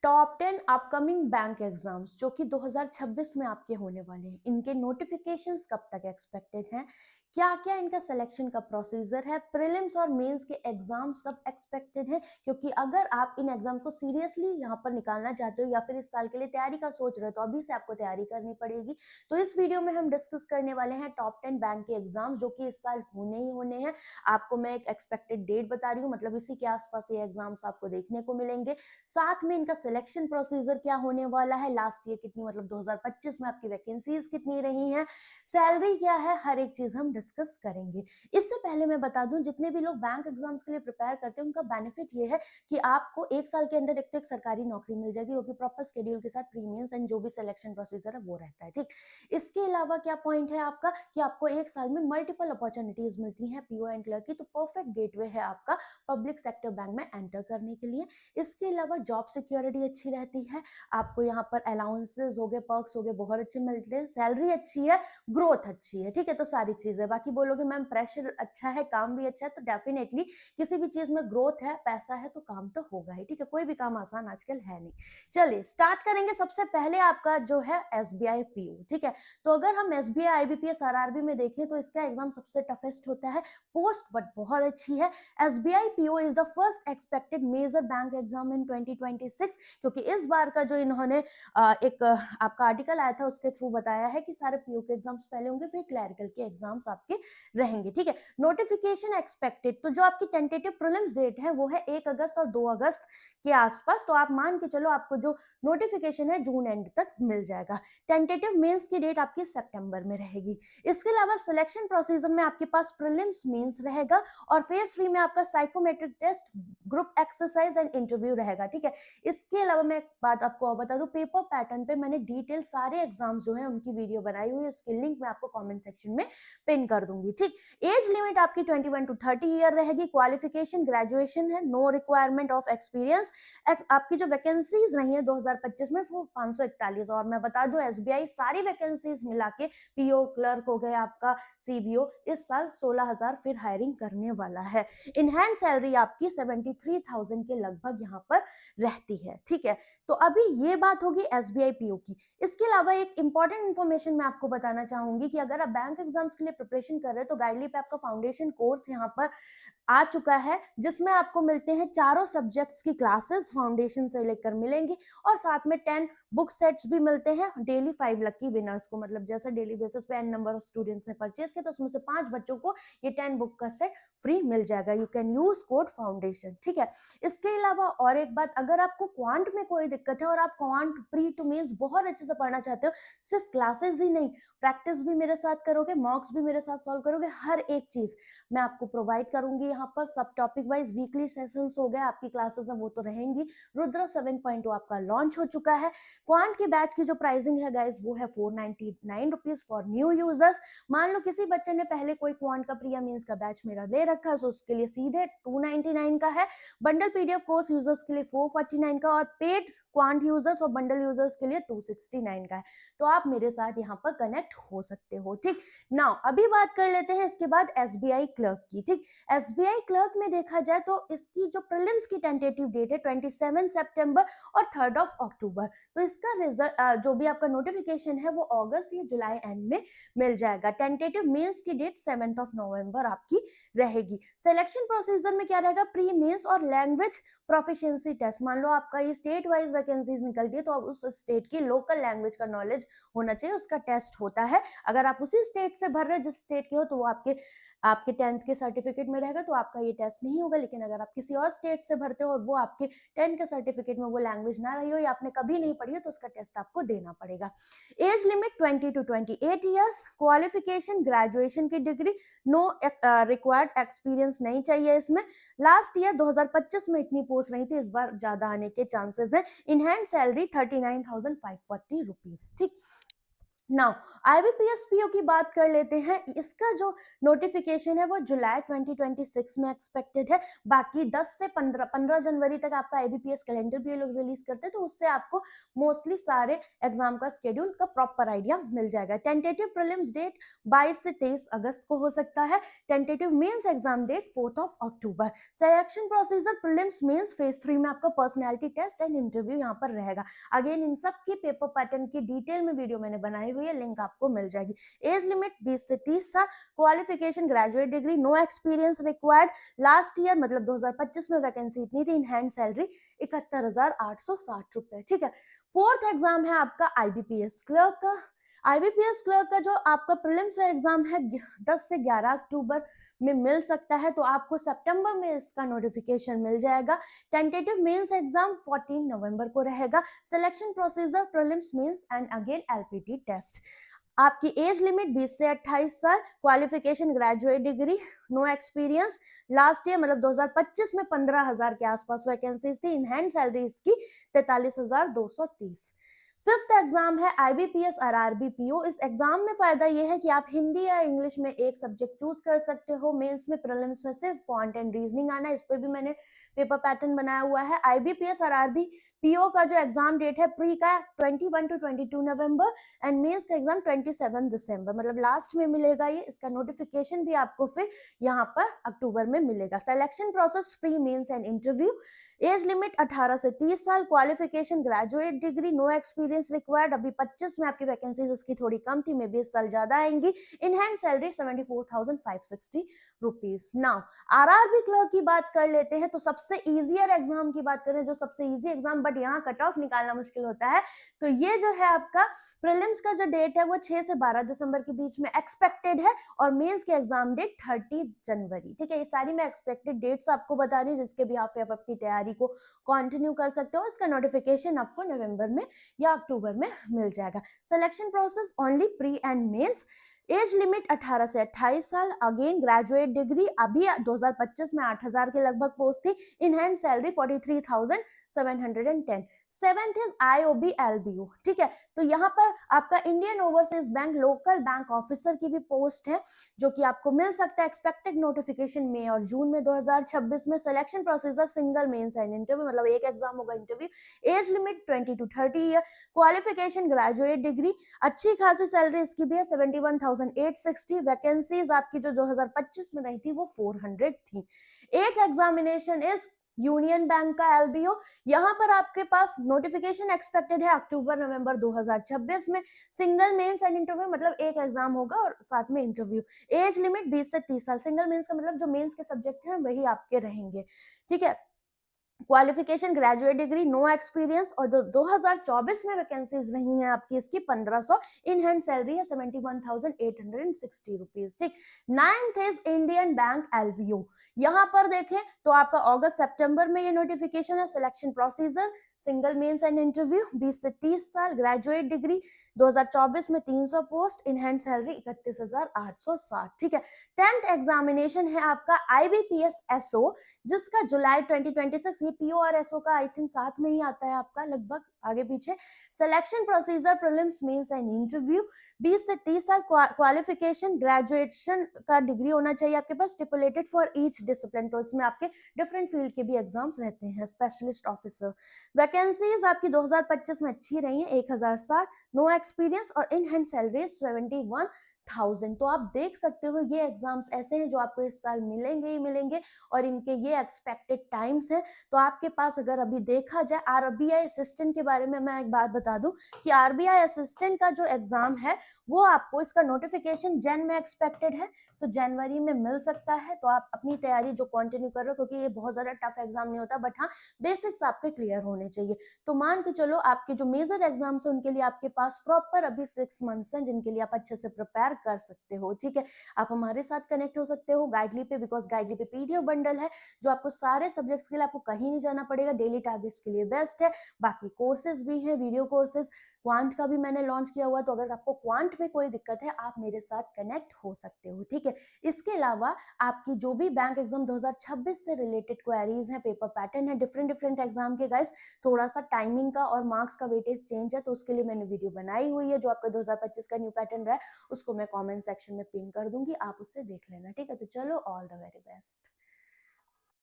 Top 10 upcoming bank exams जो कि 2026 में आपके होने वाले हैं, इनके नोटिफिकेशंस कब तक एक्सपेक्टेड हैं, क्या क्या इनका सिलेक्शन का प्रोसीजर है, प्रीलिम्स और मेंस के एग्जाम्स कब एक्सपेक्टेड हैं, क्योंकि अगर आप इन एग्जाम को सीरियसली यहाँ पर निकालना चाहते हो या फिर इस साल के लिए तैयारी का सोच रहे हो तो अभी से आपको तैयारी करनी पड़ेगी। तो इस वीडियो में हम डिस्कस करने वाले हैं टॉप 10 बैंक के एग्जाम्स जो कि इस साल होने ही होने हैं। आपको मैं एक एक्सपेक्टेड डेट बता रही हूँ, मतलब इसी के आसपास ये एग्जाम्स आपको देखने को मिलेंगे। साथ में इनका सिलेक्शन प्रोसीजर क्या होने वाला है, लास्ट ईयर कितनी मतलब 2025 में आपकी वैकेंसीज कितनी रही हैं, सैलरी क्या है, हर एक चीज हम डिस्कस करेंगे। इससे पहले मैं बता दूं, जितने भी लोग बैंक एग्जाम्स के लिए प्रिपेयर करते हैं उनका बेनिफिट ये है कि आपको एक साल के अंदर एक तो एक सरकारी नौकरी मिल जाएगी, जो कि प्रॉपर शेड्यूल के साथ प्रीमियम्स एंड जो भी सिलेक्शन प्रोसीजर है वो रहता है। ठीक, इसके अलावा क्या पॉइंट है आपका कि आपको एक साल में मल्टीपल अपॉर्चुनिटीज मिलती हैं पीओ एंड क्लर्क की, तो परफेक्ट गेटवे है आपका पब्लिक सेक्टर बैंक में एंटर करने के लिए। इसके अलावा जॉब सिक्योरिटी अच्छी रहती है, आपको यहाँ पर अलाउंसेस हो गए, पर्क्स हो गए, बहुत अच्छे मिलते हैं, सैलरी अच्छी है, ग्रोथ अच्छी है। ठीक है, तो सारी चीजें बाकी बोलोगे मैम प्रेशर अच्छा है, काम भी अच्छा है, तो डेफिनेटली किसी भी चीज में ग्रोथ है, पैसा है, तो काम तो होगा ही। ठीक है, कोई भी काम आसान आजकल है नहीं। चलिए स्टार्ट करेंगे। सबसे पहले आपका जो है एसबीआई पीओ। ठीक है, तो अगर हम एसबीआई आईबीपीएस आरआरबी में देखें तो इसका एग्जाम सबसे टफेस्ट होता है, पोस्ट बट बहुत अच्छी है। SBI PO is the first expected major bank exam in 2026, क्योंकि इस बार का जो इन्होंने एक आपका आर्टिकल आया था उसके थ्रू बताया है कि सारे पीओ के एग्जाम्स पहले होंगे, फिर क्लैरिकल के एग्जाम्स आपके रहेंगे। ठीक है, नोटिफिकेशन एक्सपेक्टेड, तो जो आपकी टेंटेटिव प्रीलिम्स डेट है वो है 1 अगस्त और 2 अगस्त के आसपास, तो आप मान के चलो आपको जो नोटिफिकेशन है जून एंड तक मिल जाएगा। टेंटेटिव मेंस की डेट आपकी सितंबर में रहेगी। इसके अलावा सिलेक्शन प्रोसीजर में आपके पास प्रीलिम्स, मेंस रहेगा और फेज 3 में आपका psychometric test, group exercise and interview रहेगा। ठीक है, इसके अलावा मैं एक बात आपको और बता दूं, पेपर पैटर्न पे मैंने डिटेल सारे एग्जाम्स जो है उनकी वीडियो बनाई हुई है, उसकी लिंक मैं आपको कमेंट सेक्शन में पिन कर दूंगी। ठीक, एज लिमिट आपकी 21 to 30 ईयर रहेगी, क्वालिफिकेशन ग्रेजुएशन है, नो रिक्वायरमेंट ऑफ एक्सपीरियंस। आपकी जो वैकेंसीज रही है 2025 में वो 541, और मैं बता दूं एसबीआई सारी वैकेंसीज मिला के पीओ, क्लर्क हो गए, आपका सीबीओ, इस साल 16,000 फिर हायरिंग करने वाला है। इन हैंड सैलरी आपकी 73,000 के लगभग यहाँ पर रहती है। ठीक है, तो अभी ये बात होगी एसबीआई पीओ की। इसके अलावा एक इंपॉर्टेंट इन्फॉर्मेशन मैं आपको बताना चाहूंगी कि अगर आप बैंक एग्जाम्स के लिए प्रिपरेशन कर रहे हैं तो गाइडली पे आपका फाउंडेशन कोर्स यहाँ पर आ चुका है, जिसमें आपको मिलते हैं चारों सब्जेक्ट्स की क्लासेस फाउंडेशन से लेकर मिलेंगी, और साथ में 10 बुक सेट्स भी मिलते हैं डेली 5 लकी विनर्स को, मतलब जैसे डेली बेसिस पे एन नंबर ऑफ स्टूडेंट्स ने परचेज किया तो उसमें से 5 बच्चों को ये 10 बुक का सेट फ्री मिल जाएगा। You can use code foundation. ठीक है, इसके अलावा और एक बात, अगर आपको क्वांट में कोई दिक्कत है और आप क्वांट प्री टू मेंस बहुत अच्छे से पढ़ना चाहते हो, सिर्फ क्लासेस ही नहीं, प्रैक्टिस भी मेरे साथ करोगे, मॉक्स भी मेरे साथ सॉल्व करोगे, हर एक चीज मैं आपको प्रोवाइड करूंगी यहाँ पर। सब टॉपिक वाइज वीकली सेशंस हो गए, आपकी क्लासेस है वो तो रहेंगी। रुद्रा 7.0 आपका लॉन्च हो चुका है। क्वांट के बैच की जो प्राइसिंग है गाइज वो है 499 रुपीज फॉर न्यू यूजर्स। मान लो किसी बच्चे ने पहले कोई क्वांट का प्रिया मीन्स का बैच मेरा ले रखा है तो उसके लिए सीधे 299 का है। बंडल पीडीएफ कोर्स यूजर्स के लिए 449 का, और पेड क्वांट यूजर्स और बंडल यूजर्स के लिए 269 का है। तो आप मेरे साथ यहाँ पर कनेक्ट हो सकते हो। ठीक, नाउ अभी बात कर लेते हैं इसके बाद एसबीआई क्लर्क की। ठीक, एसबीआई क्लर्क में देखा जाए तो इसकी जो प्रीलिम्स की टेंटेटिव डेट है 27 सितंबर और 3 अक्टूबर, तो इसका रिजल्ट जो भी आपका नोटिफिकेशन है वो अगस्त या जुलाई एंड में मिल जाएगा। टेंटेटिव मेंस की डेट 7 नवंबर आपकी रहेगी। सिलेक्शन प्रोसीजर में क्या रहेगा, प्री मेंस और लैंग्वेज प्रोफिशिएंसी टेस्ट। मान लो आपका ये स्टेट वाइज वैकेंसीज निकलती है तो अब उस स्टेट की लोकल लैंग्वेज का नॉलेज होना चाहिए, उसका टेस्ट होता है। अगर आप उसी स्टेट से भर रहे हो जिस स्टेट के हो तो वो आपके आपके 10th के सर्टिफिकेट में रहेगा, तो आपका ये टेस्ट नहीं होगा। लेकिन अगर आप किसी और स्टेट से भरते हो और वो आपके 10 के सर्टिफिकेट में वो लैंग्वेज ना रही हो या आपने कभी नहीं पढ़ी हो तो उसका टेस्ट आपको देना पड़ेगा। As limit 20 to 28 years, qualification graduation की डिग्री, नो रिक्वायर्ड एक्सपीरियंस नहीं चाहिए इसमें। लास्ट ईयर 2025 में इतनी पोस्ट नहीं थी, इस बार ज्यादा आने के चांसेस है। इन हैंड सैलरी 39,540 रुपीज। ठीक, नाउ आईबीपीएस पीओ की बात कर लेते हैं। इसका जो नोटिफिकेशन है वो जुलाई 2026 में एक्सपेक्टेड है। बाकी 10 से 15 जनवरी तक आपका आईबीपीएस कैलेंडर भी ये लोग रिलीज करते हैं, तो उससे आपको मोस्टली सारे एग्जाम का स्केड्यूल का प्रॉपर आइडिया मिल जाएगा। टेंटेटिव प्रीलिम्स डेट 22 से 23 अगस्त को हो सकता है। टेंटेटिव मेंस एग्जाम डेट 4 अक्टूबर। Selection procedure prelims mains phase 3 में आपका पर्सनैलिटी टेस्ट एंड इंटरव्यू यहाँ पर रहेगा। अगेन इन सब की पेपर पैटर्न की डिटेल में वीडियो मैंने बनाई हुई है, लिंक आपको मिल जाएगी। एज लिमिट 20 से 30 साल। Qualification graduate degree, no experience required. Last year मतलब 2025 में वैकेंसी इतनी थी। इन हैंड सैलरी 71,860 रुपए। ठीक है। फोर्थ एग्जाम है आपका आईबीपीएस क्लर्क का। आईबीपीएस क्लर्क का जो आपका प्रीलिम्स एग्जाम है 10 से 11 अक्टूबर में मिल सकता है, तो आपको सितंबर में इसका नोटिफिकेशन मिल जाएगा। टेंटेटिव मेंस एग्जाम 14 नवंबर को रहेगा। Selection procedure prelims mains and again LPT test. आपकी एज लिमिट 20 से 28 साल। Qualification graduate degree, no experience. Last year मतलब 2025 में 15,000 के आसपास वैकेंसीज थी। इन हैंड सैलरी इसकी 43,230। फिफ्थ एग्जाम है आईबीपीएस आरआरबी पीओ। इस एग्जाम में फायदा यह है कि आप हिंदी या इंग्लिश में एक सब्जेक्ट चूज कर सकते हो। मेंस में प्रीलिम्स में सिर्फ क्वांट एंड रीजनिंग आना है। इस पे भी मैंने पेपर पैटर्न बनाया हुआ है। आईबीपीएस आरआरबी पीओ का जो एग्जाम डेट है प्री का 21 to 22 नवंबर एंड मेंस का एग्जाम 27 दिसंबर, मतलब लास्ट में मिलेगा ये। इसका नोटिफिकेशन भी आपको फिर यहाँ पर अक्टूबर में मिलेगा। Selection process pre mains and interview. Age limit 18 से 30 साल। Qualification graduate degree, no experience required. अभी 25 में आपकी वैकेंसीज इसकी थोड़ी कम थी, मे बी इस साल ज्यादा आएंगी। इन hand salary 74,560 rupees. Now RRB clerk की बात कर लेते हैं, तो सबसे इजियर एग्जाम की बात करें, जो सबसे इजी एग्जाम बट यहाँ कट ऑफ निकालना मुश्किल होता है, तो ये जो है आपका प्रीलिम्स का जो डेट है वो 6 से 12 दिसंबर के बीच में एक्सपेक्टेड है और मेंस के एग्जाम डेट 30 जनवरी। ठीक है, ये सारी मैं एक्सपेक्टेड डेट्स आपको बता रही हूँ जिसके भी आप अपनी तैयारी को कंटिन्यू कर सकते हो। इसका नोटिफिकेशन आपको नवंबर में या अक्टूबर में मिल जाएगा। Selection process only pre and mains. Age limit 18 से 28 साल। Again graduate degree. अभी 2025 में 8,000 के लगभग पोस्ट थी। In hand salary 43,710। Seventh is IOB LBO. ठीक है, तो यहाँ पर आपका Indian Overseas Bank local bank officer की भी पोस्ट है जो कि आपको मिल सकता है। एक्सपेक्टेड नोटिफिकेशन मई और जून में 2026 में। Selection procedure single mains and interview, मतलब एक एग्जाम होगा, interview. Age limit 20 to 30 year. Qualification graduate degree. अच्छी खासी सैलरी इसकी भी है 71,860। वैकेंसीज आपकी जो 2025 में रही थी वो 400 थी। एक एग्जामिनेशन इज यूनियन बैंक का एलबीओ। यहाँ पर आपके पास नोटिफिकेशन एक्सपेक्टेड है अक्टूबर नवंबर 2026 में। सिंगल मेंस एंड इंटरव्यू, मतलब एक एग्जाम होगा और साथ में इंटरव्यू। एज लिमिट 20 से 30 साल। सिंगल मेंस का मतलब जो मेंस के सब्जेक्ट हैं वही आपके रहेंगे। ठीक है। Qualification graduate degree, no experience. और जो 2024 में वैकेंसीज रही हैं आपकी इसकी 1500। इन हैंड सैलरी है 71,860 रुपीज। ठीक। Ninth is Indian Bank LBO. यहाँ पर देखें तो आपका अगस्त सितंबर में ये नोटिफिकेशन है। Selection procedure single mains and interview. 20 से 30 साल। Graduate degree. 2024 में 300 पोस्ट। इन हैंड सैलरी 31,860। ठीक है। 10th एग्जामिनेशन है आपका आईबीपीएस एसओ, जिसका जुलाई 2026। ये पीओ और एसओ का आई थिंक साथ में ही आता है आपका, लगभग आगे पीछे। Selection procedure prelims mains and interview. 20 से 30 साल। क्वालिफिकेशन ग्रेजुएशन का डिग्री होना चाहिए आपके पास। स्टिपुलेटेड फॉर ईच डिसिप्लिन, तो इसमें आपके डिफरेंट फील्ड के भी एग्जाम्स रहते हैं। Specialist officer. वैकेंसीज आपकी 2025 में अच्छी रही है 1,060। नो एक्सपीरियंस और इन हैंड सैलरी 71,000। तो आप देख सकते हो ये एग्जाम्स ऐसे हैं जो आपको इस साल मिलेंगे ही मिलेंगे और इनके ये एक्सपेक्टेड टाइम्स हैं। तो आपके पास अगर अभी देखा जाए आरबीआई असिस्टेंट के बारे में मैं एक बात बता दूं कि आरबीआई असिस्टेंट का जो एग्जाम है वो आपको इसका नोटिफिकेशन जन में एक्सपेक्टेड है, तो जनवरी में मिल सकता है। तो आप अपनी तैयारी जो कंटिन्यू कर रहे हो, क्योंकि ये बहुत ज्यादा टफ एग्जाम नहीं होता, बट हाँ बेसिक्स आपके क्लियर होने चाहिए। तो मान के चलो आपके जो मेजर एग्जाम्स है उनके लिए आपके पास प्रॉपर अभी 6 मंथ्स हैं जिनके लिए आप अच्छे से प्रिपेयर कर सकते हो। ठीक है, आप हमारे साथ कनेक्ट हो सकते हो गाइडली पे, बिकॉज गाइडली पे पीडीएफ बंडल है जो आपको सारे सब्जेक्ट्स के लिए, आपको कहीं नहीं जाना पड़ेगा, डेली टारगेट्स के लिए बेस्ट है। बाकी कोर्सेज भी हैं, वीडियो कोर्सेज। क्वांट का भी मैंने लॉन्च किया हुआ, तो अगर आपको क्वांट में कोई दिक्कत है आप मेरे साथ कनेक्ट हो सकते हो, ठीक है। इसके अलावा आपकी जो भी बैंक एग्जाम 2026 से रिलेटेड क्वेरीज हैं, पेपर पैटर्न है डिफरेंट डिफरेंट एग्जाम के गाइस, थोड़ा सा टाइमिंग का और मार्क्स का वेटेज चेंज है, तो उसके लिए मैंने वीडियो बनाई हुई है। जो आपका 2025 का न्यू पैटर्न रहा है उसको मैं कमेंट सेक्शन में पिन कर दूंगी, आप उससे देख लेना, ठीक है। तो चलो, ऑल द वेरी बेस्ट।